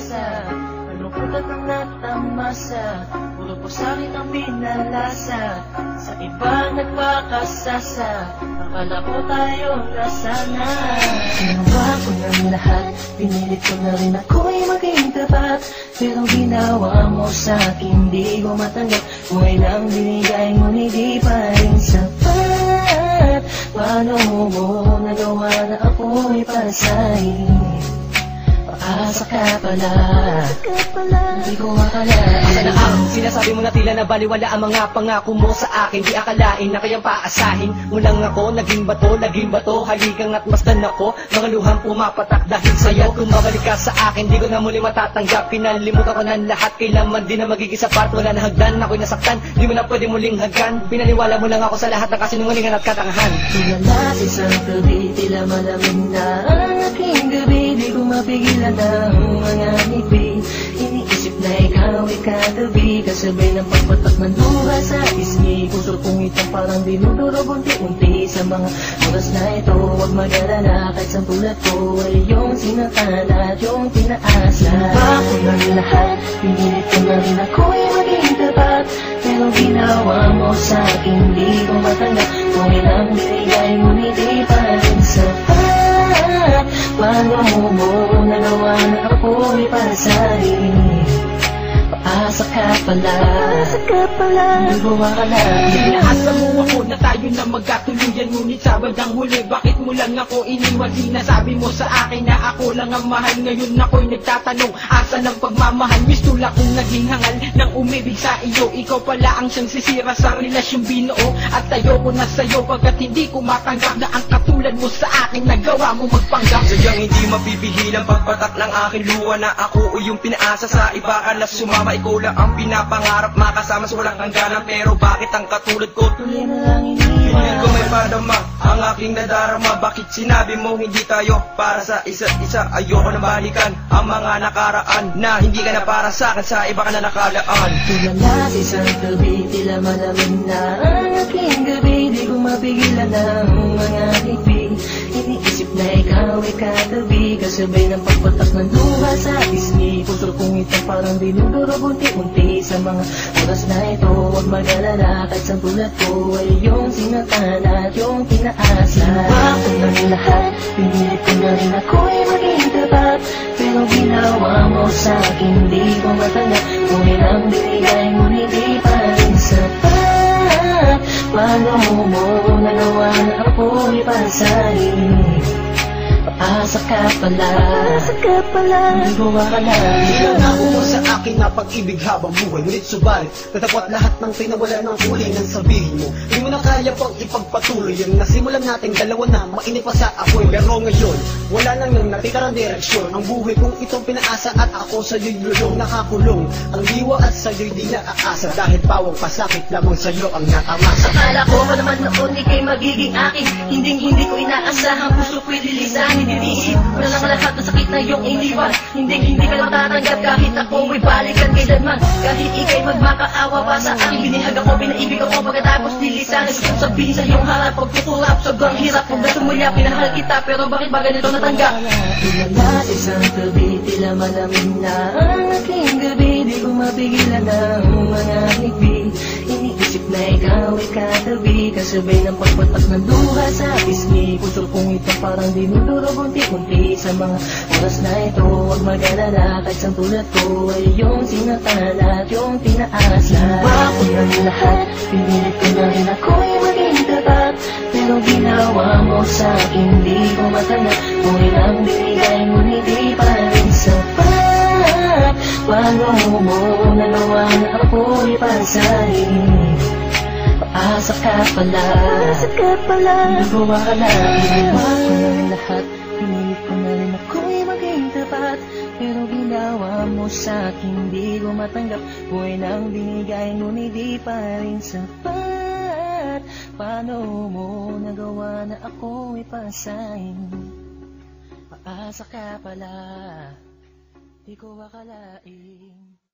pag-asa. Malungkot at ang natamasa, puro po sa'kin ang pinalasa. Sa iba nagpakasasa, akala ko tayo na sana. Ginawa ko ng lahat, pinilit ko na rin ako'y maging tapat. Pero ginawa mo sa'kin, di ko matanggap. Buhay lang binigay, ngunit di pa rin sapat. Paano mo nagawa na ako'y pasahin? Paasa ka pala, hindi ko akalain. Asa na ang sinasabi mo na tila na baliwala ang mga pangako mo sa akin. Di akalain na kayang paasahin mo lang ako. Naging bato, haligang at masdan ako. Mga luhang pumapatak dahil sa'yo. Kung mabalik ka sa akin, di ko na muli matatanggap. Pinalimutan ko ng lahat, kailanman din na magiging sapat. Wala na hagdan, ako'y nasaktan, di mo na pwede muling hagkan. Pinaniwala mo lang ako sa lahat ng kasinungalingan at katangahan. Tulala sa isang gabi, tila malamig na ang aking gabi. Di ko mapigilan ang mga ngipin. Iniisip na ikaw ay katabi, kasabay ng pagpatak ng luha sa ismi. Puso kong itang parang dinudurog unti-unti. Sa mga oras na ito, huwag mag-alala, kahit sa tulad ko ay iyong sinakal at iyong pinaasa. Ginawa ko ng lahat, pinilit ko na rin ako'y maging tapat. Pero ginawa mo sa'kin, di ko matanggap. Kung ilang binigay, ngunit di pa rin sapat. Paano mo nagawa na ako'y pasahin? Paasa ka pala, hindi ko akalain. Inaasa mo ako na tayo na magkatuluyan, ngunit sa bandang huli, bakit mo lang ako iniwan? Sinasabi mo sa akin na ako lang ang mahal. Ngayon ako'y nagtatanong, asa ng pagmamahal? Mistula kong naging hangal ng umibig sa iyo. Ikaw pala ang siyang sisira sa relasyong binuo. At tayo ko na sa'yo, pagkat hindi ko matanggap na ang katulad mo sa akin nagawa mo magpanggap. Sadyang hindi mapipihil ang pagpatak ng aking luha na ako yung pinaasa sa iba ka na sumama. Ikaw lang ang pinapangarap, makasama sa walang hangganan. Pero bakit ang katulad ko Tuloy na lang hindi iniwan. ko may padama ang aking nadarama? Bakit sinabi mo hindi tayo para sa isa't isa? Ayoko na balikan ang mga nakaraan na hindi ka na para sa akin, sa iba ka na nakalaan. Tulala sa isang gabi, tila malamig na ang aking gabi. Di ko mapigilan ang mga ngipin. Iniisip na ikaw ay katabi, kasabay ng pagpatak ng luha sa ismi. Puso kong itang parang dinudurog unti-unti. Sa mga oras na ito, huwag mag-alala, kahit sa tulad ko ay iyong sinakal at iyong pinaasa. Ginawa ko ng lahat, pinilit ko na rin ako'y maging tapat. Pero ginawa mo sa'kin, di ko matanggap. Kung ilang binigay, ngunit di pa rin sapat. Paano mo nagawa na ako'y pasahin? Paasa ka pala, hindi ko akalain. Pinangako mo sa akin na pag-ibig habang buhay, ngunit subalit natapot lahat ng pinawala ng huli ng sabihin mo. Di mo na kaya pang ipagpatuloy yung nasimulan natin dalawa na mainip pa sa ako'y. Pero ngayon, wala nang yung natitarang direksyon. Ang buhay kong itong pinaasa at ako sa'yo'y lulong nakakulong. Ang diwa at sa'yo'y di naaasa, dahil pawang pasakit lamang sa'yo ang natamasa. Akala ko pa naman noon ika'y magiging akin. Hindi ko inaasahan, puso ko'y lilisanin. Iniisip ko na lang lahat ng sakit na iyong iniwan. Hindi ka lang matatanggap kahit ako ay balikan kailanman. Kahit ika'y magmakaawa pa sa akin. Binihag ako, pinaibig ako, pagkatapos nilisanin. Gusto sabihin sa iyong harap, pagtutulap, sobrang hirap. Kung gasumulya, pinahal kita, pero bakit ba ganito natanggap? Tulala sa isang gabi, tila malamig na ang aking gabi. Di ko mapigilan ang mga ngipin. Iniisip na ikaw ay katabi, kasabay ng pagpatak ng luha sa ismi. Puso kong itong parang dinudurog unti-unti. Sa mga oras na ito, huwag mag-alala, kahit sa tulad ko ay iyong sinakal at iyong pinaasa. Ginawa ko ng lahat, pinilit ko na rin ako'y maging tapat. Pero ginawa mo sa'kin, di ko matanggap. Kung ilang binigay, ngunit di pa rin sapat. Paano mo nagawa na ako'y pasahin? Paasa ka pala, hindi ko akalain. Ginawa ko ng lahat, pinilit ko na rin ako'y maging tapat. Pero ginawa mo sa'kin, di ko matanggap. Buhay nang binigay, ngunit di pa rin sapat. Paano mo nagawa na ako'y pasahin? Paasa ka pala, di ko akalain.